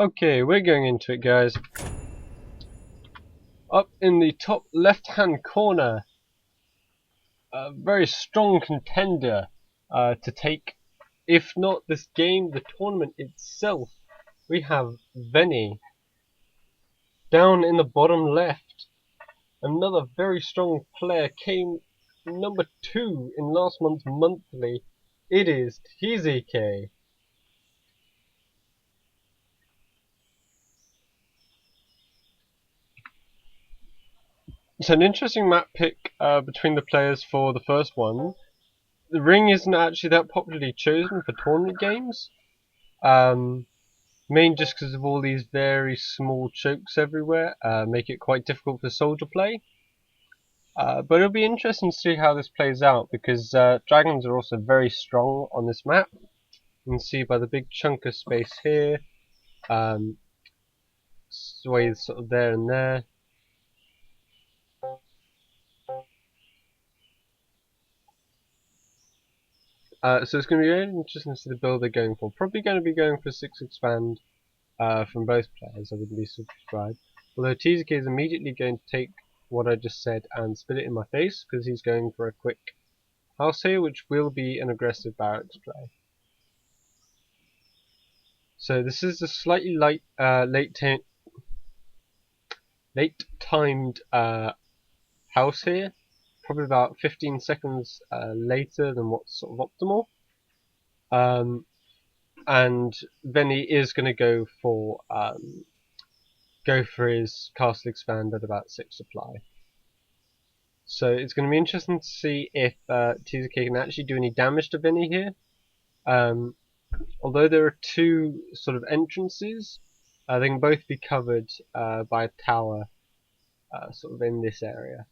Okay, we're going into it, guys. Up in the top left-hand corner, a very strong contender to take, if not this game, the tournament itself. We have Veni. Down in the bottom left, another very strong player came number 2 in last month's monthly. It is TzK. It's an interesting map pick between the players for the first one. The ring isn't actually that popularly chosen for tournament games. Main just because of all these very small chokes everywhere, make it quite difficult for soldier play. But it'll be interesting to see how this plays out because dragons are also very strong on this map. You can see by the big chunk of space here, sways sort of there and there. So it's going to be very interesting to see the build they're going for. Probably going to be going for 6 expand from both players, I would be subscribed. Although TzK is immediately going to take what I just said and spit it in my face because he's going for a quick house here, which will be an aggressive barracks play. So this is a slightly late timed house here, probably about 15 seconds later than what's sort of optimal. And Veni is going to go for his castle expand at about 6 supply. So it's going to be interesting to see if TzK can actually do any damage to Veni here. Although there are 2 sort of entrances, they can both be covered by a tower sort of in this area.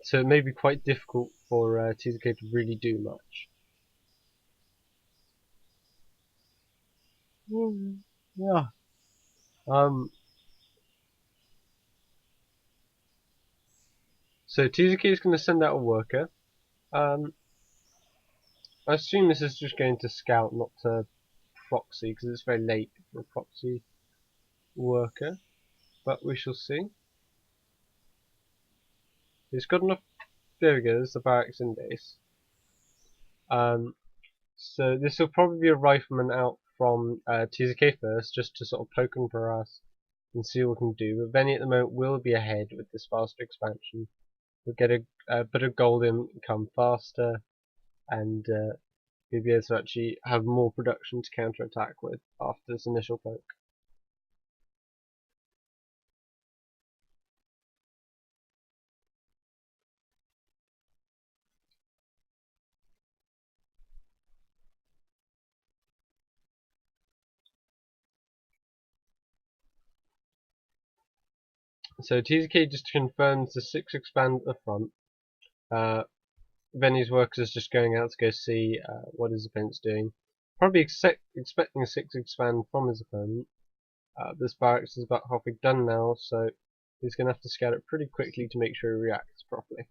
So it may be quite difficult for TzK to really do much. Yeah. So TzK is going to send out a worker. I assume this is just going to scout, not to proxy, because it's very late for a proxy worker. But we shall see. He's got enough. There we go. There's the barracks in base. So this will probably be a rifleman out from TzK first, just to sort of poke and harass and see what we can do. But Veni at the moment will be ahead with this faster expansion. We'll get a bit of gold income faster, and we'll be able to actually have more production to counter-attack with after this initial poke. So TzK just confirms the 6 expand at the front. Veni's workers is just going out to go see what his opponent's doing. Probably expecting a 6 expand from his opponent. This barracks is about halfway done now, so he's going to have to scout it pretty quickly to make sure he reacts properly.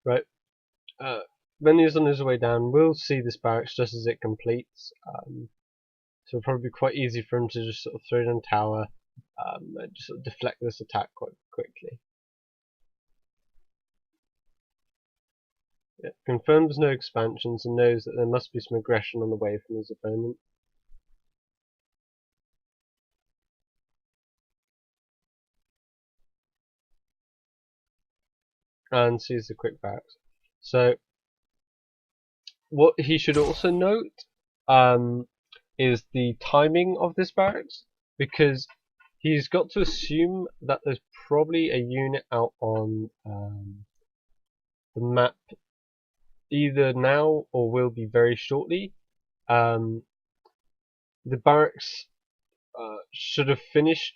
Right. Veni's on his way down. We'll see this barracks just as it completes. So it'll probably be quite easy for him to just sort of throw down tower and just sort of deflect this attack quite quickly. Yeah, confirms no expansions and knows that there must be some aggression on the way from his opponent. And sees the quick barracks. So what he should also note is the timing of this barracks, because he's got to assume that there's probably a unit out on the map either now or will be very shortly. The barracks should have finished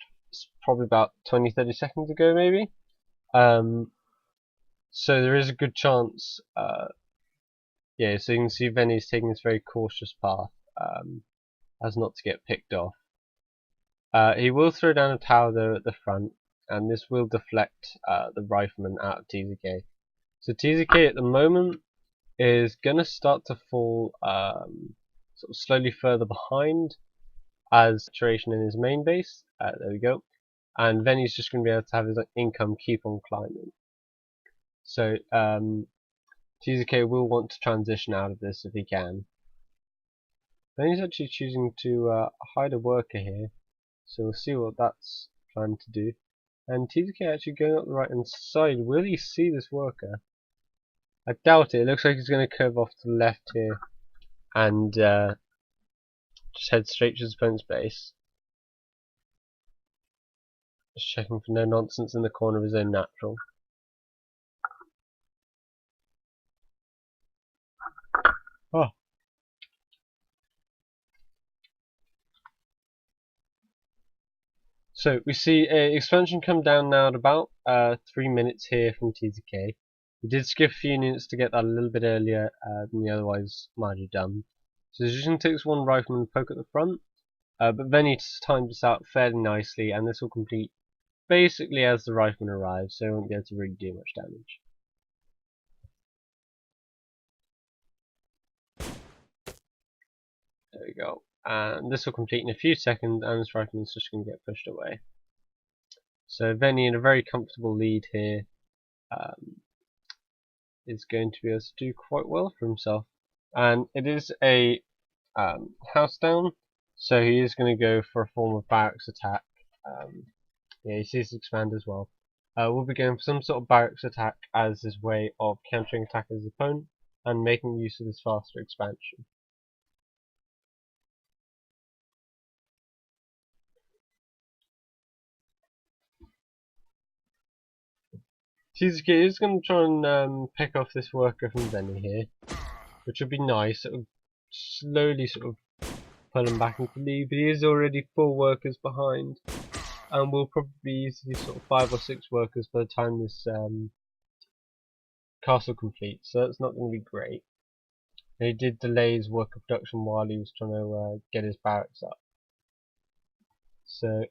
probably about 20-30 seconds ago maybe. So there is a good chance, yeah, so you can see Veni's taking this very cautious path as not to get picked off. He will throw down a tower though at the front, and this will deflect the rifleman out of TzK. So TzK at the moment is going to start to fall sort of slowly further behind as saturation in his main base. There we go. And then he's just going to be able to have his income keep on climbing. So TzK will want to transition out of this if he can. Then he's actually choosing to hide a worker here. So we'll see what that's trying to do. And TzK actually going up the right hand side. Will he see this worker? I doubt it. It looks like he's going to curve off to the left here and just head straight to his opponent's base. Just checking for no nonsense in the corner of his own natural. Oh. So we see a expansion come down now at about 3 minutes here from TzK. We did skip a few units to get that a little bit earlier than we otherwise might have done. So he's just going to take this one rifleman and poke at the front, but then he's timed this out fairly nicely, and this will complete basically as the rifleman arrives, so he won't be able to really do much damage. There we go. And this will complete in a few seconds, and this rifleman's just going to get pushed away. So Veni in a very comfortable lead here is going to be able to do quite well for himself. And it is a house down, so he is going to go for a form of barracks attack. Yeah, he sees expand as well. We'll be going for some sort of barracks attack as his way of countering attack his opponent and making use of this faster expansion. TzK is going to try and pick off this worker from Veni here, which would be nice. It would slowly sort of pull him back into the lead, but he is already 4 workers behind, and will probably be easily sort of 5 or 6 workers by the time this castle completes, so that's not going to be great. And he did delay his worker production while he was trying to get his barracks up. So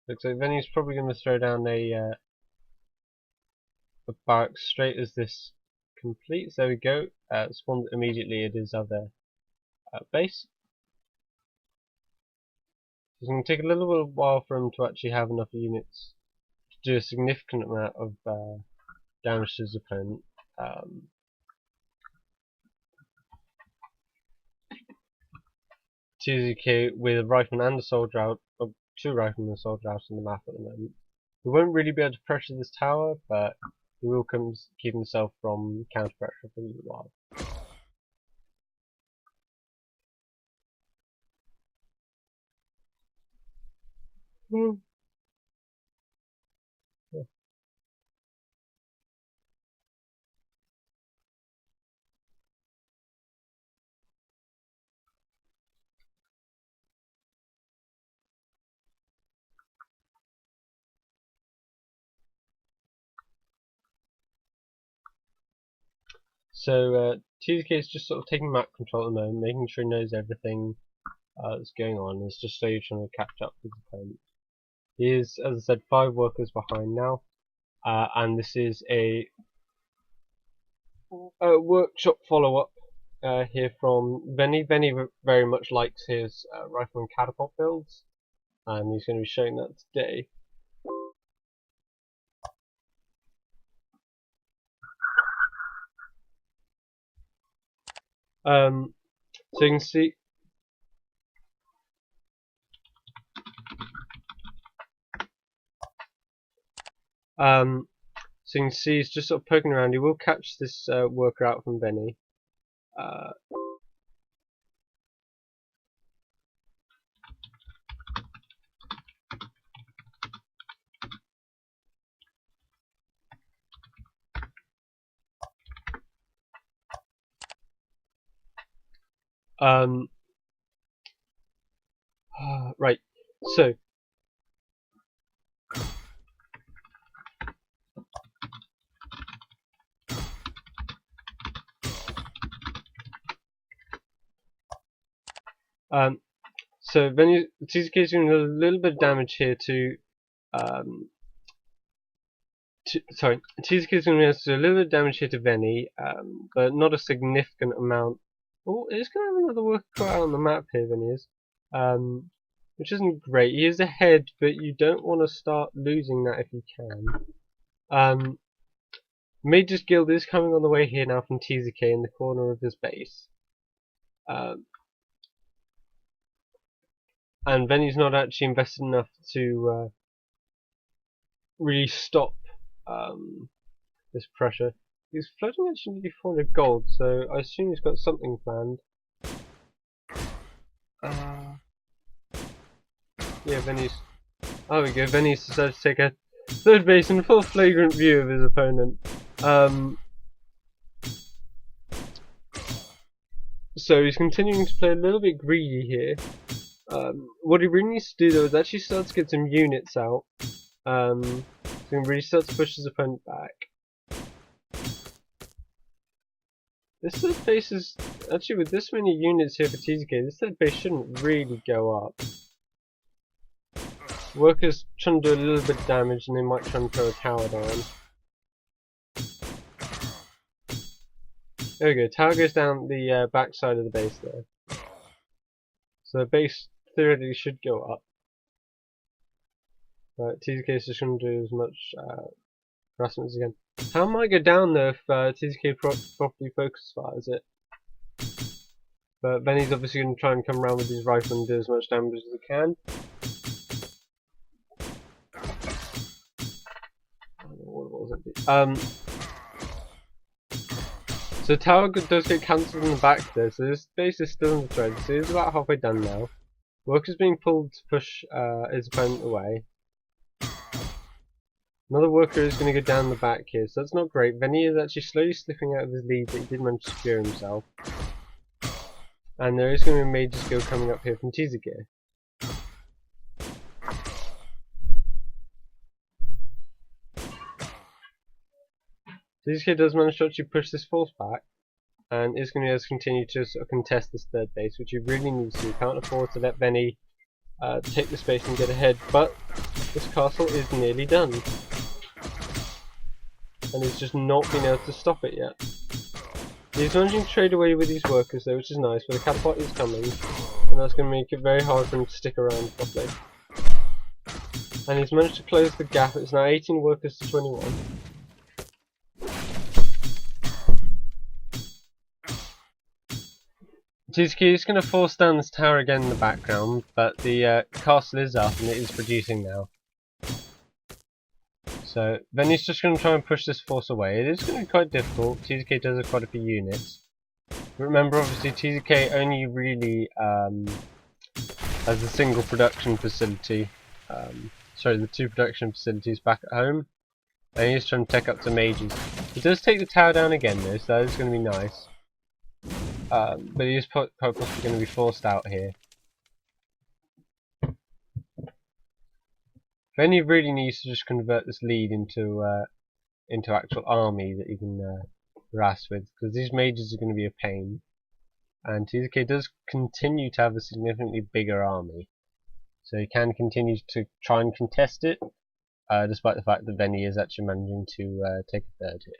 looks like Veni's probably going to throw down a barracks straight as this completes. There we go. Spawned immediately at his other base. It's going to take a little bit of while for him to actually have enough units to do a significant amount of damage to his opponent. TzK with a rifleman and a soldier out, or 2 riflemen and a soldier out on the map at the moment. He won't really be able to pressure this tower, but he will keep himself from counter pressure for a little while. Yeah. So TzK is just sort of taking map control at the moment, making sure he knows everything that's going on. It's just slowly trying to catch up with his opponent. He is, as I said, 5 workers behind now, and this is a workshop follow-up here from Veni. Veni very much likes his rifleman catapult builds, and he's going to be showing that today. So you can see so you can see he's just sort of poking around. He will catch this worker out from Veni. Right, so So Veni, TzK is doing a little bit of damage here to sorry, TzK is going to do a little bit of damage here to Veni, but not a significant amount. Oh, it's going to have another worker cut out on the map here, Veni is, which isn't great. He is ahead, but you don't want to start losing that if you can. Mage's Guild is coming on the way here now from TzK in the corner of his base. And Veni's not actually invested enough to really stop this pressure. He's floating actually 400 gold, so I assume he's got something planned. Yeah, Veni's. Oh, we go. Veni's decided to take a third base in full flagrant view of his opponent. So he's continuing to play a little bit greedy here. What he really needs to do though is actually start to get some units out. So he can really start to push his opponent back. This third base is actually, with this many units here for TzK, this third base shouldn't really go up. Workers trying to do a little bit of damage and they might try and throw a tower down. There we go, tower goes down the back side of the base there. So the base theoretically should go up. But TzK is just going to do as much harassment as he can. How might go down though if TzK properly focus fires it? But Veni's obviously going to try and come around with his rifle and do as much damage as he can. So tower does get cancelled in the back there, so this base is still in the thread, so he's about halfway done now. Worker's being pulled to push his opponent away. Another worker is going to go down the back here, so that's not great. Veni is actually slowly slipping out of his lead, but he did manage to secure himself. And there is going to be a major skill coming up here from TzK. TzK does manage to actually push this force back, and is going to continue to sort of contest this third base, which he really needs to. He can't afford to let Veni take the space and get ahead, but this castle is nearly done. And he's just not been able to stop it yet. He's managing to trade away with these workers though, which is nice, but the catapult is coming, and that's going to make it very hard for him to stick around properly. And he's managed to close the gap. It's now 18 workers to 21. TzK is going to force down this tower again in the background, but the castle is up and it is producing now. So Veni's just going to try and push this force away. It is going to be quite difficult. TzK does have quite a few units. But remember, obviously, TzK only really has a single production facility. Sorry, the two production facilities back at home. And he's trying to take up some mages. He does take the tower down again though, so that is going to be nice. But he is quite possibly going to be forced out here. Veni really needs to just convert this lead into actual army that you can harass with, because these mages are going to be a pain. And TzK does continue to have a significantly bigger army, so he can continue to try and contest it, despite the fact that Veni is actually managing to take a third here.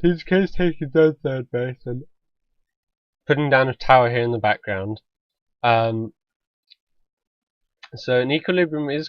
TzK is taking down third base and putting down a tower here in the background. So an equilibrium is